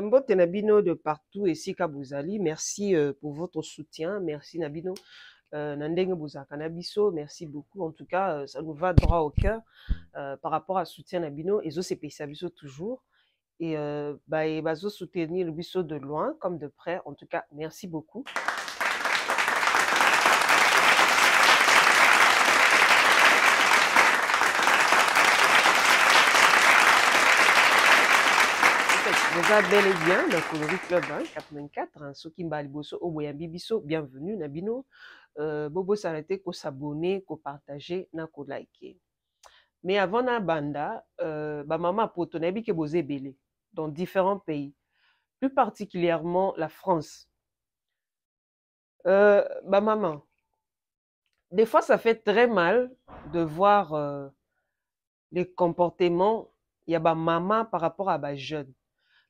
Mbote Nabino de partout ici Kabuzali. Merci pour votre soutien. Merci Nabino. Nandenge Bouzaka Nabiso. Merci beaucoup. En tout cas, ça nous va droit au cœur par rapport à soutien Nabino. Et zo c'est Biso toujours. Et bazo soutenir le Biso de loin comme de près. En tout cas, merci beaucoup. Vous êtes bel et bien dans le Coloris Club 84, ceux qui m'ont bosso au Boyambi Biso, bienvenue Nabino. Bobo s'arrêter, qu'on s'abonner, qu'on partager, qu'on liker. Mais avant na banda, maman poto nabi ke bosé belé dans différents pays, plus particulièrement la France. Maman, des fois ça fait très mal de voir les comportements il y a maman par rapport à ba jeune.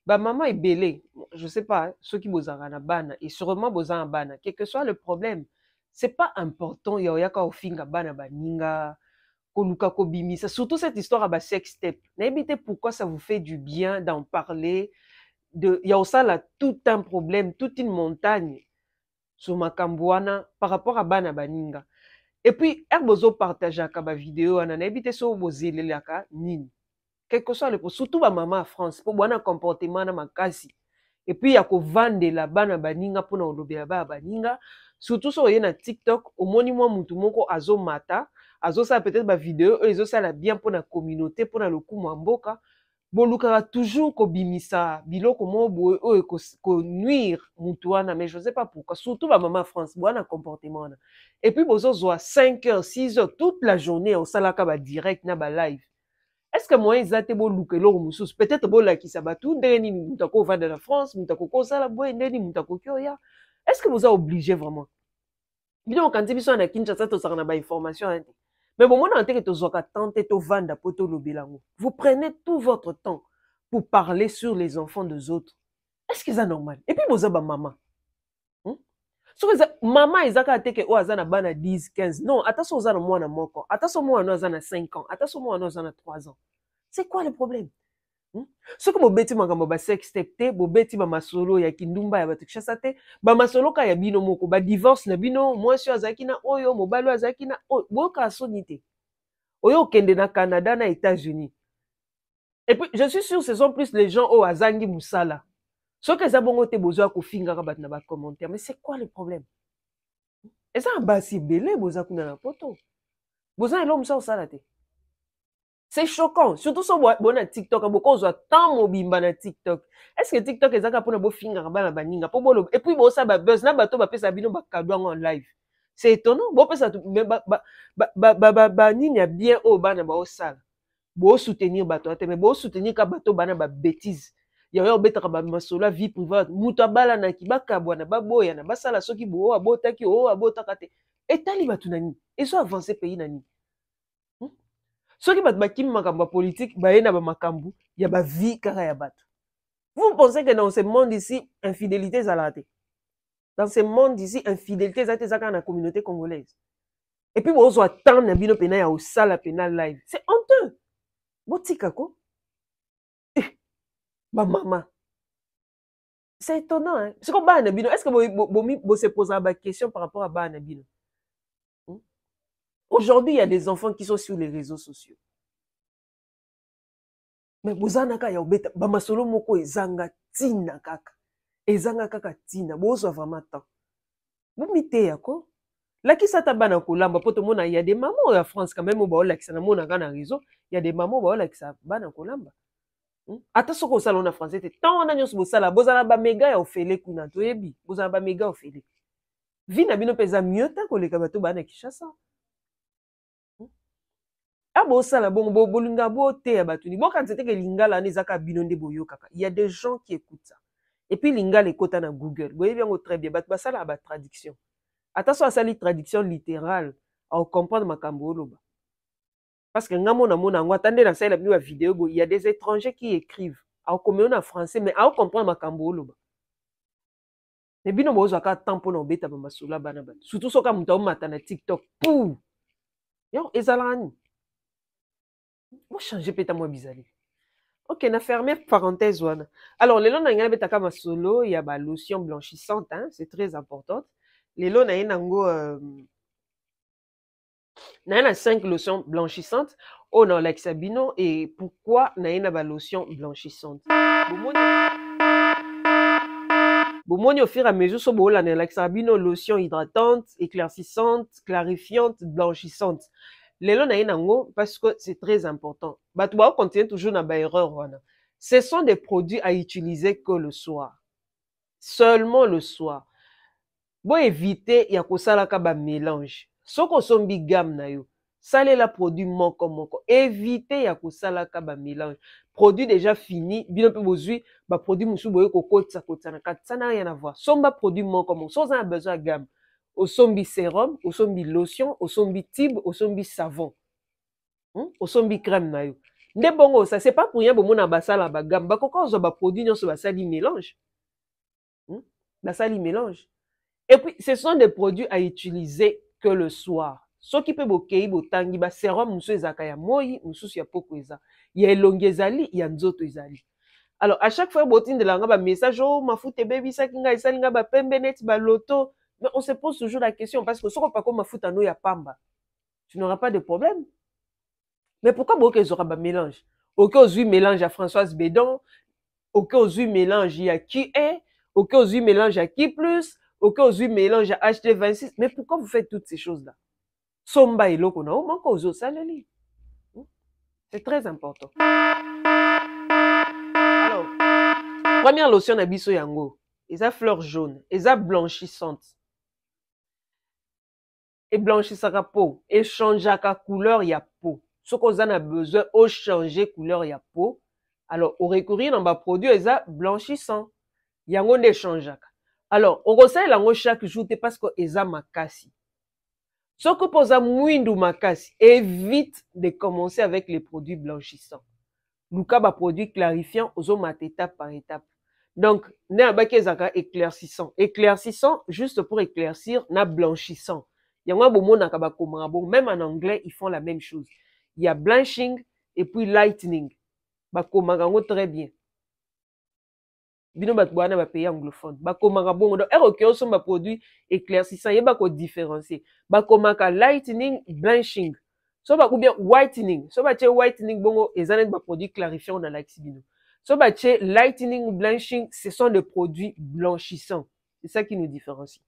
Bah maman est belé, je sais pas, hein, ceux qui bozara na bana et sûrement bozara bana, quel que soit le problème, c'est pas important ya oyaka ofinga bana baninga koluka kobimisa, surtout cette histoire à ba sex step. N'habitez pourquoi ça vous fait du bien d'en parler de ya osala tout un problème, toute une montagne sur makambouana par rapport à bana baninga. Et puis herbozo partageaka ba vidéo ana n'habitez so bozelelaka nini. Quel que soit le surtout ma maman en France pour bon comportement na makasi et puis ya ko vendre la bana baninga pour na olobela ba baninga surtout so yé na TikTok au moni moi mutu moko azo mata azo ça peut-être ba vidéo ezo ça la bien pour na communauté pour na le coup mboka boluka toujours ko bimisa biloko mo boye o ko nuire mutu wana mais je sais pas pourquoi surtout ma maman en France bon comportement na et puis bozo zo 5h 6h toute la journée on salaka ba direct na ba live. Est-ce que moi, ils ont été peut-être bon là qui s'abattent, ndeni mutako va de la France, mutako kosa la boy, ndeni mutako kyoya. Est-ce que vous a obligé vraiment? Bien quand ils sont à Kinshasa, tu as ba information. Mais bon, moi, on que tu as tenté de vendre poto lobelango. Vous prenez tout votre temps pour parler sur les enfants des autres. Est-ce que c'est normal? Et puis vous avez maman. So maman ezaka teke o azana bana 10 15 non attention ozana mwana moko attention mwana azana 5 ans attention mwana azana 3 ans c'est quoi le problème ce que bobeti makambo ba sex step te bobeti ba masolo ya kindumba ya bato kishasa te ba masolo ka ya bino moko ba divorce na bino mwasi azaki na oyo mobalo azaki na boka soni te oyo kende na Canada na États-Unis et puis je suis sûr ce sont plus les gens au azangi musala. Ce que ça bon te besoin ko finga ka bat na ba commentaire mais c'est quoi le problème? Et ça ba si belé boza kuna na poto. Boza l'homme ça ça te. C'est choquant, surtout sur bon TikTok beaucoup zo tant mobimba na TikTok. Est-ce que TikTok ezaka pona bo finga ka ba na baninga po bolo et puis bo ça ba buzz na bato ba pesa bino ba cadeau en live. C'est étonnant, bo pesa ba nini ya bien o bana ba o sala. Bo soutenir bato te mais bo soutenir ka bato bana ba bêtise. Ya yo betaka ba masolo vie privée mutu abala na kibaka bwana baboya na basala soki bo abotaki o abotaka te etali batu nani ezo avancer pays nani soki batu bakimi makambo politique baye na ba makambu ya ba vie kaka ya batu. Vous pensez que dans ce monde ici infidélité ezalaka te? Dans ce monde ici infidélité ezaka na communauté congolaise et puis bozo attendre na bino pena ya osala pena live c'est honteux botika ko. Ma maman. C'est étonnant, hein? C'est comme Banabino. Est-ce que vous se posez la question par rapport à Banabino? Aujourd'hui, il y a des enfants qui sont sur les réseaux sociaux. Mais vous avez dit que vous avez dit tina kaka. Ezanga kaka tina. Vous avez vraiment temps. Vous mettez à quoi? Là, qui s'attend à Kolamba, il y a des mamans en France quand même au Baola qui sont dans réseau. Il y a des mamans au Baola qui sont dans Kolamba. Attention au salon en français, tant on a nous au salon, vous avez ba méga au félé kuna toyebi, vous avez ba méga au félé. Vie na bino pesa mieux tant que les kabato bana Kinshasa. Ah bon ça la bon bolinga bo te ya batuni. Bon quand c'était que lingala nezaka bino nde boyo kaka. Il y a des gens qui écoutent ça. Et puis lingala écoute na Google. Vous voyez bien très bien bat ça la traduction. Attention à ça la traduction littérale, à comprendre makambo loba. Parce que attendez dans cette vidéo, il y a des étrangers qui écrivent. Alors comme on en français, mais à comprendre ma cambo. Mais bien on va avoir temps pour nous bêta ba masula bana bana. Surtout so ka muta mata na TikTok. Pou. Yo ezalani. Moi changer peta moi bizarre. Ok, na fermé parenthèse wana. Alors, les lots n'ayant betaka masolo, il y a ba lotion blanchissante, hein, c'est très important. Les lots n'ayant na 5 lotions blanchissantes. Oh non, l'exabino et pourquoi n'ayant ba lotion blanchissante. Bon, au fur et à mesure, so bo la l'exabino lotion hydratante, éclaircissante, clarifiante, blanchissante. Les lots n'ayant parce que c'est très important. Bah, tu vas continuer toujours na ba erreur wana. Ce sont des produits à utiliser que le soir. Seulement le soir. Bon, éviter, il y a que ça là ba mélange. Soko sombi gamme na yo. Salé la produit moko. Éviter, il y a que ça là ba mélange. Produit déjà fini, bien peu bozui, ba produit musu boye koko tsa na kat, ça n'a rien à voir. Somba produit moko. Sans un besoin gamme. Au sombi sérum, au sombi lotion, au sombi tube, au sombi savon. Au sombi crème na yo. Nde bongo ça c'est pas pour rien bon na basala ba gamme ba koko zo ba produit nyonso ba sali mélange. Ba sali mélange. Et puis ce sont des produits à utiliser que le soir. Ce qui peut bokei botangi ba sérum musu ezaka ya moi mususu ya poko eza. Ya elongi ezali ya nzoto ezali. Alors à chaque fois botine de langa ba message oh mafuta baby sakinga esalinga ba pembe net ba loto mais on se pose toujours la question parce que soko pa ko mafuta no ya pamba. Tu n'auras pas de problème. Mais pourquoi beaucoup ils aura mélange? Aucun aux huiles mélange à Françoise Bédon, aucun aux huiles mélange à qui est, aucun aux huiles mélange à qui plus, aucun aux huiles mélange à HT26. Mais pourquoi vous faites toutes ces choses-là? Somba et loko na manque aux autres salali. C'est très important. Alors, première lotion na biso yango, eza fleur jaune, eza blanchissante. Et blanchissaka peau, et changeaka couleur ya peau. Ce qu'on a besoin de changer couleur ya peau, alors on recourir dans ba produit eza blanchissant. Yango ne changeaka. Alors, on conseille lango chaque jour parce que eza makasi. Ce que posa mwindu makasi, évite de commencer avec les produits blanchissants. Luka ba produit clarifiant, ozo mat étape par étape. Donc, ne abaki ezaka éclaircissant. Éclaircissant, juste pour éclaircir, na blanchissant. Yango bomonaka ba komanga bon, même en anglais, ils font la même chose. Il y a blanching et puis lightening. Ba komanga ngo très bien. Bino bat boana ba pays anglophone. Ba komanga bon, donc ok, on ba produit éclaircissant, yeba ko différencier. Ba komaka lightening, blanching. So ba ou bien whitening. So ba che whitening bongo ezanet ba produit clarifiant dans l'exibino. So ba che lightening, blanching, ce sont des produits blanchissants. C'est ça qui nous différencie.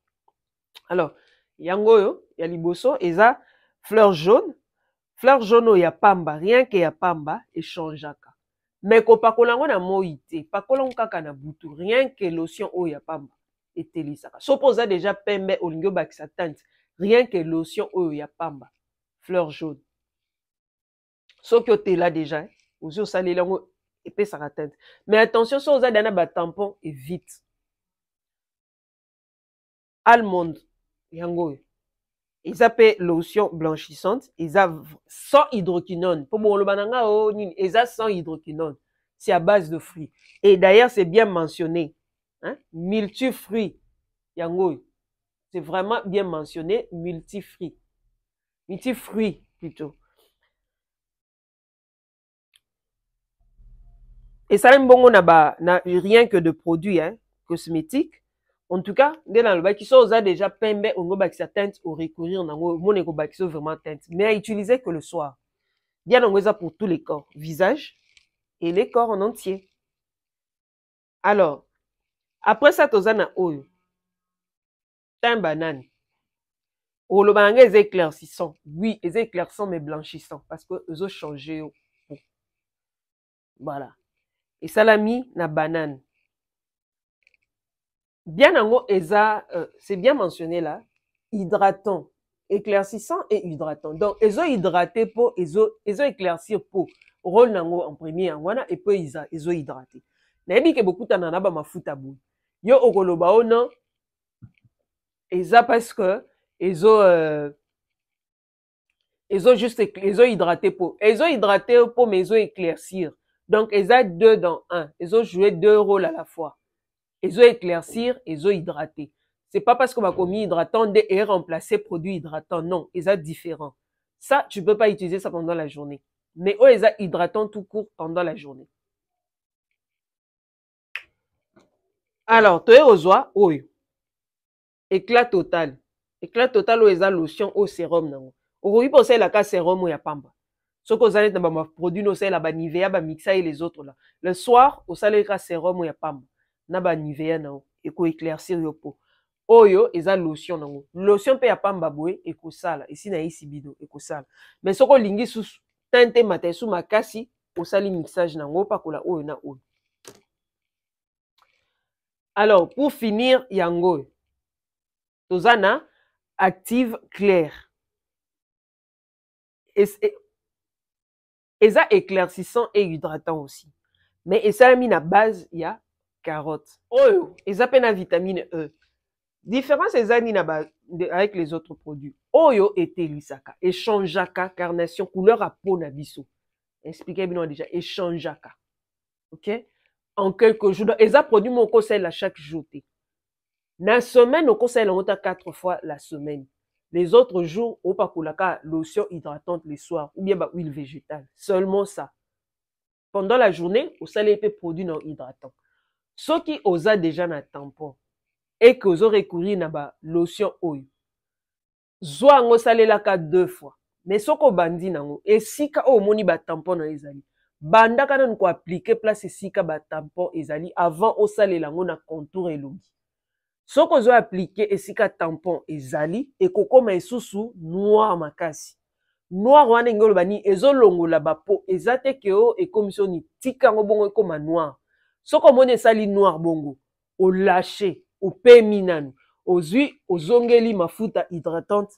Alors, yango yo, ya liboso, eza fleur jaune. Fleur jaune o ya pamba, rien que ya pamba, échangeaka. Mais ko pakolango na moïté, pakolango kaka na butu, rien que lotion o ya pamba, etelisaka. Sopoza déjà pembe olingyo bakisa tante, rien que lotion o ya pamba, fleur jaune. Soki o te là déjà, ozi o sali lango epesaka tante. Mais attention, so oza dana ba tampon évite. Almond, yango yo. Ils appellent lotion blanchissante, ils ont sans hydroquinone. Pour mon lobananga, ils ont sans hydroquinone. C'est à base de fruits. Et d'ailleurs, c'est bien mentionné. Hein? Multifruits. Yango. C'est vraiment bien mentionné. Multifruits. Multifruits, plutôt. Et ça, bon, on a rien que de produits hein, cosmétiques. En tout cas, dès dans le bac, qui sont déjà pembe, on va sa teinte au recourir, on va vraiment teinte, mais à utiliser que le soir. Bien, on va pour tous les corps, visage et les corps en entier. Alors, après ça, tu as un oil, un banane. Au le banane, ils éclaircissant. Oui, ils éclaircissant, mais blanchissant, parce que ils ont changé. Voilà. Et salami, na banane. Bien en c'est bien mentionné là, hydratant, éclaircissant et hydratant. Donc, ils ont hydraté pour, ils ont éclairci pour. Rôle nango en premier, et puis ils ont hydraté. N'a dit que beaucoup t'en a ma futa bou. Yo okoloba o non, ils ont parce que ils ont juste ils ont hydraté pour. Ils ont hydraté pour, mais ils ont éclaircir. Donc, ils ont deux dans un. Ils ont joué deux rôles à la fois. Ils ont éclaircir, ils ont hydraté. C'est pas parce qu'on va commis hydratant et remplacer produit hydratant. Non, ils sont différents. Ça, tu peux pas utiliser ça pendant la journée. Mais eux, ils ont hydratant tout court pendant la journée. Alors toye ozwa oyo éclat total oyo eza lotion au sérum nango okoki mpe osalelaka sérum oyo ya pamba soki oza neti na baproduit na osalela banivea bamixa ye les autres là le soir osalelaka sérum oyo ya pamba na banivea nango ekoéclaircir yo po oyo eza lotion nango lotion mpe ya pamba boye ekosala esi nayisi bino ekosala mais soki olingi susu tinte mata esu makasi osali mixage nango opakola oyo na oyo. Alors pour finir yango toza na active claire eza éclaircissant et hydratant aussi mais esalami na base ya carotte oyo eza pe na vitamine E. Différence eza nini avec les autres produits oyo etelisaka echangeaka carnation couleur à peau na biso expliqué bino déjà echangeaka ok en quelques jours eza produit moko osalela chaque jour te na semaine okosalela yango ta 4 fois la semaine. Les autres jours opakolaka lotion hydratante le soir ou bien huile végétale seulement ça. Pendant la journée osali pe produit non hydratant soki oza déjà na tampon et que ozo recourir na ba lotion oyo zwa yango osalelaka 2 fois mais soko bandi nango esika oyo omoni ba tampon na ezali bandaka nanu ko appliquer place esika ba tampon ezali avant osalela yango na contour elongi soki ozo appliquer esika tampon ezali ekokoma esusu noir makasi noir wana ngelo bani ezolongola bapo eza te ke o ekomisi ni tika yango bongo ekoma noir soki omoni esali noir bongo olâché opemi nanu ozwi ozongeli mafuta hydratante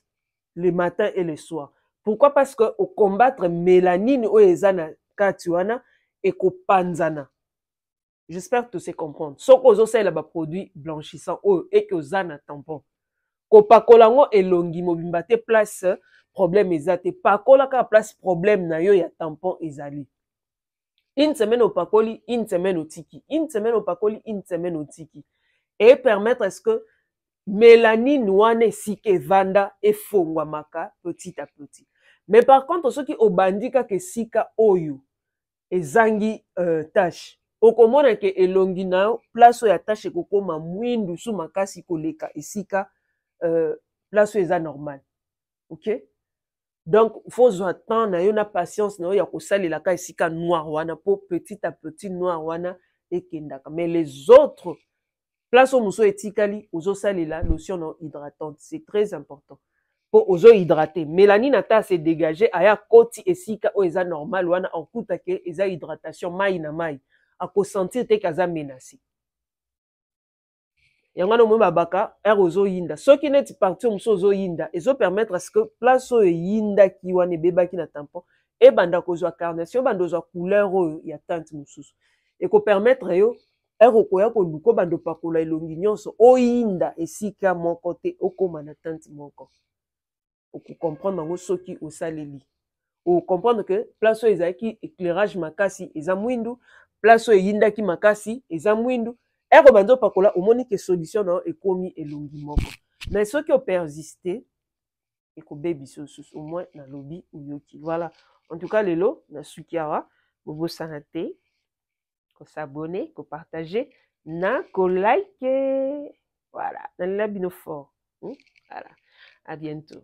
le matin et le soir. Pourquoi? Parce que au combattre mélanine oyo eza na kati wana ekopanzana. J'espère que tu sais comprendre. Soko ozosalela ba produit blanchissant oyo eke oza na tampon kopakola ngo elongi mobimba te place problème eza te pakola ka place problème na yo ya tampon ezali. Une semaine opakoli, une semaine otiki, une semaine opakoli, une semaine otiki. Et permettre est-ce que mélanine wana esika evanda efongwamaka petit à petit. Mais par contre soki obandi kaka esika oyo ezangi tache okomona ke elongi na yo place oyo ya tache ekokoma mwindu su makasi koleka esika place oyo eza normal. Ok? Donc faut zwa temps na yo na patience na yo ya kosalelaka esika noir wana po petit à petit noir wana ekendaka. Mais les autres place au muso etikali ozosalela lotion non hydratante c'est très important po ozo hydrater mélanine ata se dégager aya koti esika o eza normal wana en kuta ke eza hydratation mai na mai ako sentir te kaza menacé yango no mo babaka er ozo yinda soki neti partie muso ozo yinda ezo permettre à ce que place o yinda ki wana ebebaki na tampon e banda kozwa carnation banda kozwa couleur o ya teinte mususu eko permettre yo okoya koluka bando pakola elongi nyonso oyinda esika moko te okoma na tante moko okocomprendre yango soki osaleli ocomprendre que place oyo ezalaki éclairage makasi eza mwindu place oyo eyindaki makasi eza mwindu bando pakola omoni ke solution na yo ekomi elongi moko mais soki opersiste ekobebisa osusu au moins na lobi oyoki. Voilà en tout cas lelo nasuki awa bobosana te s'abonner, partager, like. Voilà, dans le fort. Voilà, à bientôt.